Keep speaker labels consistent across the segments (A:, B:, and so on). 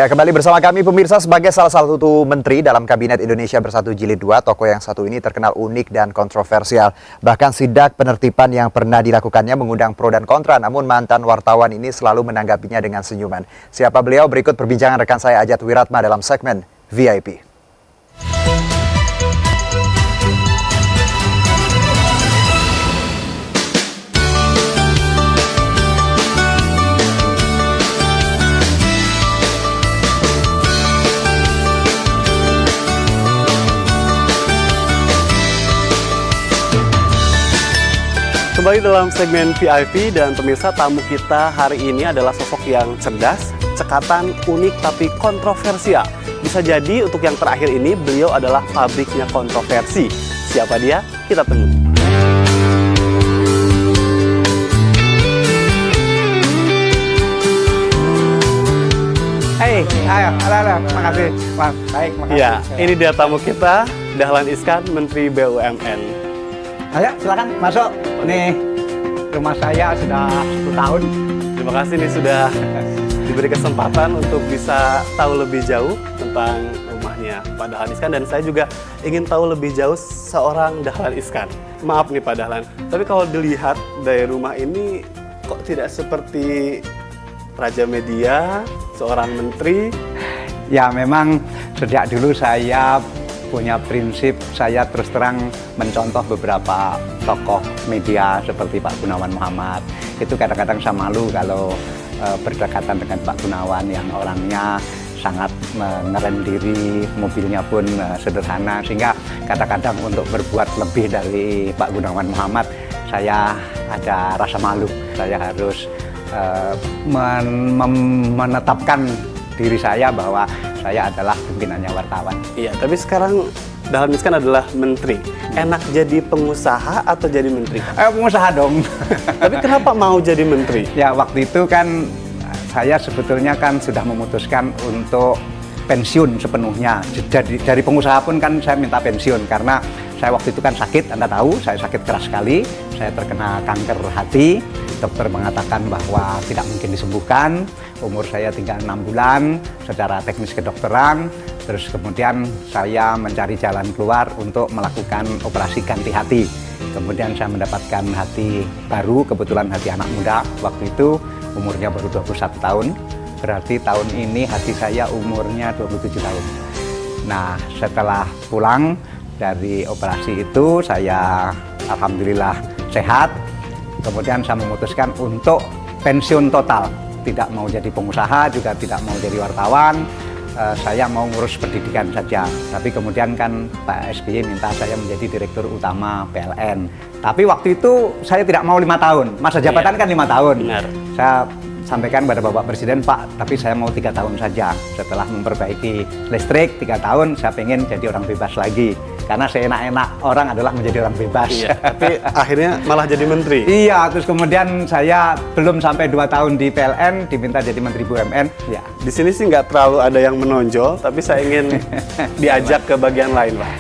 A: Ya, kembali bersama kami pemirsa. Sebagai salah satu menteri dalam Kabinet Indonesia Bersatu Jilid 2, tokoh yang satu ini terkenal unik dan kontroversial. Bahkan sidak penertiban yang pernah dilakukannya mengundang pro dan kontra, namun mantan wartawan ini selalu menanggapinya dengan senyuman. Siapa beliau? Berikut perbincangan rekan saya Ajat Wiratma dalam segmen VIP.
B: Kembali dalam segmen VIP dan pemirsa, tamu kita hari ini adalah sosok yang cerdas, cekatan, unik tapi kontroversial. Bisa jadi untuk yang terakhir ini beliau adalah pabriknya kontroversi. Siapa dia? Kita tunggu.
C: Ayo, makasih. Baik, makasih.
B: Ya, ini dia tamu kita, Dahlan Iskan, Menteri BUMN.
C: Ayo, silakan masuk. Nih, rumah saya sudah 10 tahun.
B: Terima kasih nih sudah diberi kesempatan untuk bisa tahu lebih jauh tentang rumahnya Pak Dahlan Iskan, dan saya juga ingin tahu lebih jauh seorang Dahlan Iskan. Maaf nih Pak Dahlan, tapi kalau dilihat dari rumah ini kok tidak seperti raja media, seorang menteri?
C: Ya, memang sejak dulu saya punya prinsip, saya terus terang mencontoh beberapa tokoh media seperti Pak Gunawan Muhammad. Itu kadang-kadang saya malu kalau berdekatan dengan Pak Gunawan yang orangnya sangat mengerem diri, mobilnya pun sederhana, sehingga kadang-kadang untuk berbuat lebih dari Pak Gunawan Muhammad, saya ada rasa malu. Saya harus menetapkan diri saya bahwa saya adalah pimpinannya wartawan.
B: Iya, tapi sekarang Dahlan Iskan adalah menteri. Enak jadi pengusaha atau jadi menteri?
C: Pengusaha dong.
B: Tapi kenapa mau jadi menteri?
C: Ya, waktu itu kan saya sebetulnya kan sudah memutuskan untuk pensiun sepenuhnya. Dari pengusaha pun kan saya minta pensiun karena saya waktu itu kan sakit, Anda tahu, saya sakit keras sekali. Saya terkena kanker hati. Dokter mengatakan bahwa tidak mungkin disembuhkan. Umur saya tinggal 6 bulan secara teknis kedokteran. Terus kemudian saya mencari jalan keluar untuk melakukan operasi ganti hati. Kemudian saya mendapatkan hati baru, kebetulan hati anak muda. Waktu itu umurnya baru 21 tahun. Berarti tahun ini hati saya umurnya 27 tahun. Nah, setelah pulang dari operasi itu, saya alhamdulillah sehat. Kemudian saya memutuskan untuk pensiun total. Tidak mau jadi pengusaha, juga tidak mau jadi wartawan. Saya mau ngurus pendidikan saja. Tapi kemudian kan Pak SBY minta saya menjadi Direktur Utama PLN. Tapi waktu itu saya tidak mau 5 tahun. Masa jabatan kan 5 tahun.
B: Benar.
C: Saya sampaikan pada Bapak Presiden, Pak, tapi saya mau 3 tahun saja. Setelah memperbaiki listrik 3 tahun, saya pengen jadi orang bebas lagi. Karena seenak-enak orang adalah menjadi orang bebas.
B: Iya, tapi akhirnya malah jadi menteri.
C: Iya, terus kemudian saya belum sampai 2 tahun di PLN, diminta jadi Menteri BUMN. Ya.
B: Di sini sih nggak terlalu ada yang menonjol, tapi saya ingin diajak ke bagian lain, Pak.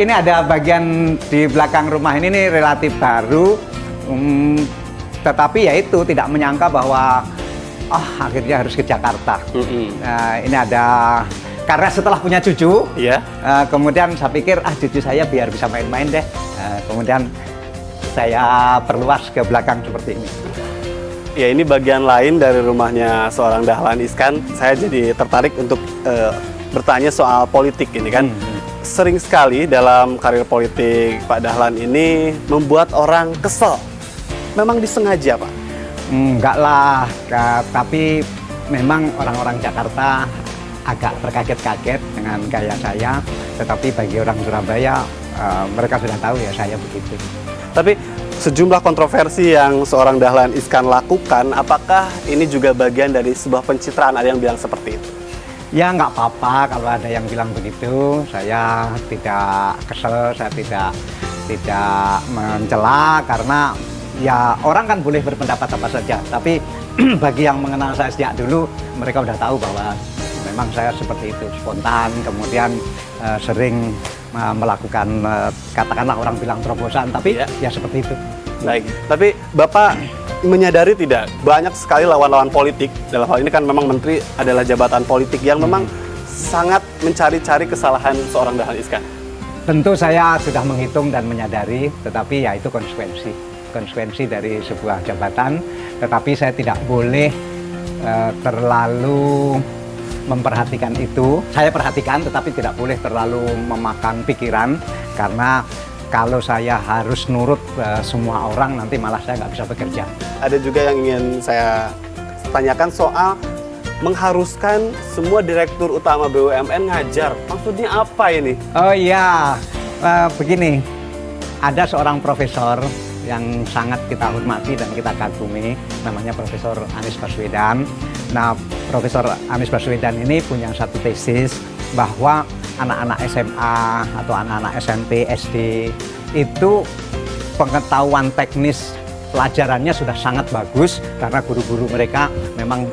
C: Ini ada bagian di belakang rumah ini nih relatif baru, tetapi ya itu tidak menyangka bahwa akhirnya harus ke Jakarta. Ini ada, karena setelah punya cucu,
B: Iya.
C: Kemudian saya pikir cucu saya biar bisa main-main deh. Kemudian saya perluas ke belakang seperti ini.
B: Ya, ini bagian lain dari rumahnya seorang Dahlan Iskan. Saya jadi tertarik untuk bertanya soal politik ini kan. Sering sekali dalam karir politik Pak Dahlan ini membuat orang kesel. Memang disengaja, Pak?
C: Enggak lah, tapi memang orang-orang Jakarta agak terkaget-kaget dengan gaya saya. Tetapi bagi orang Surabaya, mereka sudah tahu ya saya begitu.
B: Tapi sejumlah kontroversi yang seorang Dahlan Iskan lakukan, apakah ini juga bagian dari sebuah pencitraan? Ada yang bilang seperti itu?
C: Ya nggak apa-apa kalau ada yang bilang begitu. Saya tidak kesel, saya tidak mencela, karena ya orang kan boleh berpendapat apa saja. Tapi bagi yang mengenal saya sejak dulu, mereka udah tahu bahwa memang saya seperti itu, spontan, kemudian sering melakukan katakanlah orang bilang terobosan, tapi ya seperti itu.
B: Baik, tapi Bapak menyadari tidak banyak sekali lawan-lawan politik, dalam hal ini kan memang menteri adalah jabatan politik yang memang sangat mencari-cari kesalahan seorang Dahlan Iskan?
C: Tentu saya sudah menghitung dan menyadari, tetapi ya itu konsekuensi dari sebuah jabatan, tetapi saya tidak boleh terlalu memperhatikan itu. Saya perhatikan, tetapi tidak boleh terlalu memakan pikiran, karena kalau saya harus nurut semua orang, nanti malah saya nggak bisa bekerja.
B: Ada juga yang ingin saya tanyakan soal mengharuskan semua direktur utama BUMN ngajar. Maksudnya apa ini?
C: Oh iya, begini, ada seorang profesor yang sangat kita hormati dan kita kagumi, namanya Profesor Anies Baswedan. Nah, Profesor Anies Baswedan ini punya satu tesis bahwa anak-anak SMA atau anak-anak SMP, SD itu pengetahuan teknis pelajarannya sudah sangat bagus karena guru-guru mereka memang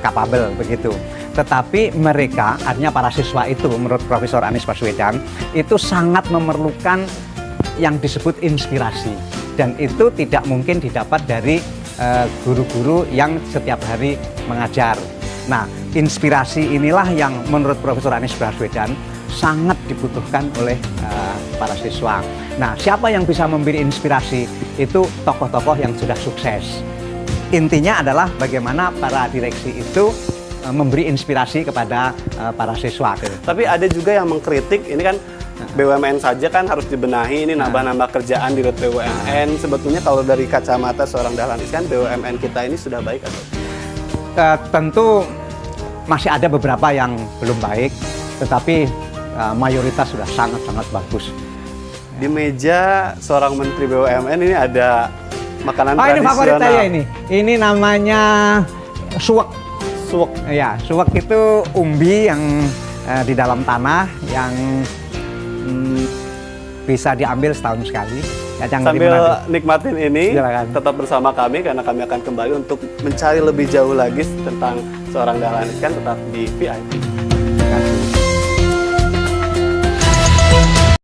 C: capable begitu. Tetapi mereka, artinya para siswa itu menurut Profesor Anies Baswedan itu sangat memerlukan yang disebut inspirasi, dan itu tidak mungkin didapat dari guru-guru yang setiap hari mengajar. Nah, inspirasi inilah yang menurut Profesor Anies Baswedan sangat dibutuhkan oleh para siswa. Nah, siapa yang bisa memberi inspirasi? Itu tokoh-tokoh yang sudah sukses. Intinya adalah bagaimana para direksi itu memberi inspirasi kepada para siswa.
B: Tapi ada juga yang mengkritik, ini kan BUMN saja kan harus dibenahi, ini nambah-nambah kerjaan di BUMN. Sebetulnya kalau dari kacamata seorang Dahlan Iskan, BUMN kita ini sudah baik atau?
C: Tentu masih ada beberapa yang belum baik, tetapi mayoritas sudah sangat-sangat bagus.
B: Di meja seorang Menteri BUMN ini ada makanan
C: ini
B: tradisional.
C: favorit saya ini. Ini namanya suwek.
B: Suwek.
C: Ya, suwek itu umbi yang di dalam tanah yang bisa diambil setahun sekali.
B: Sambil nikmatin ini,
C: silakan.
B: tetap bersama kami karena kami akan kembali untuk mencari lebih jauh lagi tentang seorang Dahlan Iskan, tetap di VIP.